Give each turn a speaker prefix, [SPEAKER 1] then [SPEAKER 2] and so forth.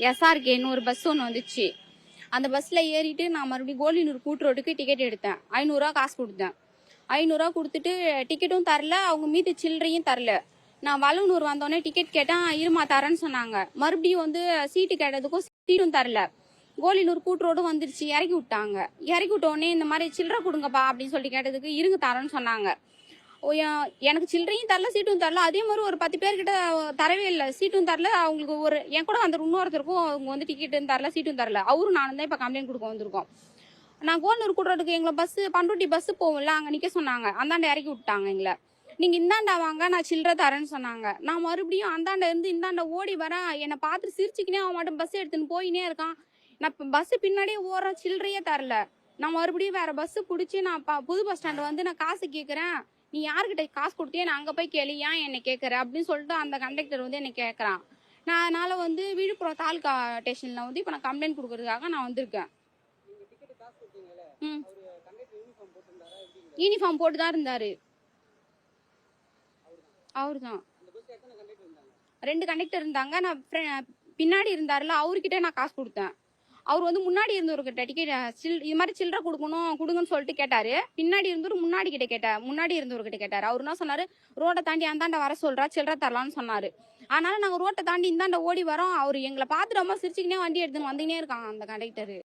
[SPEAKER 1] SRKன்னு ஒரு பஸ் ஒன்று வந்துச்சு. அந்த பஸ்ஸில் ஏறிட்டு நான் மறுபடியும் கோலினூர் கூட்டுரோட்டுக்கு டிக்கெட் எடுத்தேன். 500 காசு கொடுத்தேன். 500 கொடுத்துட்டு டிக்கெட்டும் தரல, அவங்க மீது சில்லறையும் தரல. நான் வளனூர் வந்தோடனே டிக்கெட் கேட்டேன், இருமா தரேன்னு சொன்னாங்க. மறுபடியும் வந்து சீட்டு கேட்டதுக்கும் சீட்டும் தரல. கோலினூர் கூட்டுரோடும் வந்துருச்சு, இறக்கி விட்டாங்க. இறக்கி விட்டோடனே இந்த மாதிரி சில்லறை கொடுங்கப்பா அப்படின்னு சொல்லிட்டு கேட்டதுக்கு இருங்க தரேன்னு சொன்னாங்க. எனக்கு சில்லறையும் தரல, சீட்டும் தரல. அதே மாதிரி ஒரு 10 பேர்கிட்ட தரவே இல்லை, சீட்டும் தரல. அவங்களுக்கு ஒரு என் கூட அந்த இன்னொருத்தருக்கும் அவங்க வந்து டிக்கெட்டும் தரல, சீட்டும் தரல. அவரும் நானும் தான் இப்போ கம்ப்ளைண்ட் கொடுக்க வந்திருக்கோம். நான் கோலினூர் கூட்டுறதுக்கு எங்களை பஸ்ஸு பண்ருட்டி பஸ்ஸு போகும்ல, அங்கே நிற்க சொன்னாங்க. அந்தாண்ட இறக்கி விட்டாங்க எங்களை. நீங்கள் இந்தாண்டா வாங்க, நான் சில்லறை தரேன்னு சொன்னாங்க. நான் மறுபடியும் அந்தாண்ட இருந்து இந்தாண்ட ஓடி வரேன். என்னை பார்த்து சிரிச்சுக்கினே அவன் மட்டும் பஸ் எடுத்துன்னு போயினே இருக்கான். நான் இப்போ பஸ்ஸு பின்னாடியே ஓடுறேன், சில்லறையே தரல. நான் மறுபடியும் வேற பஸ்ஸு பிடிச்சி நான் புது பஸ் ஸ்டாண்டு வந்து நான் காசு கேட்குறேன். நீ யாருக்கிட்ட காசு கொடுத்தியே, நான் அங்கே போய் கேளு, ஏன் என்னை கேட்குற அப்படின்னு சொல்லிட்டு அந்த கண்டக்டர் வந்து என்னை கேட்குறான். நான் அதனால் வந்து விழுப்புரம் தாலுக்கா ஸ்டேஷனில் வந்து இப்போ நான் கம்ப்ளைண்ட் கொடுக்கறதுக்காக நான் வந்திருக்கேன். யூனிஃபார்ம் போட்டு தான் இருந்தாரு. அவரு தான். 2 கண்டக்டர் இருந்தாங்க. நான் பின்னாடி இருந்தாருல, அவர்கிட்ட நான் காசு கொடுத்தேன். அவர் வந்து முன்னாடி இருந்தவர்கிட்ட டிக்கெட் இது மாதிரி சில்லறை கொடுங்கன்னு சொல்லிட்டு கேட்டாரு. பின்னாடி இருந்தவர்கிட்ட கேட்டாரு. அவர் என்ன சொன்னாரு, ரோட்டை தாண்டி அந்தாண்ட வர சொல்றா, சில்லறை தரலான்னு சொன்னாரு. அதனால நாங்கள் ரோட்டை தாண்டி இந்தாண்ட ஓடி வரோம். அவர் எங்களை பார்த்து ரொம்ப சிரிச்சுக்கினே வண்டி எடுத்துன்னு வந்துக்கினே இருக்காங்க அந்த கண்டக்டரு.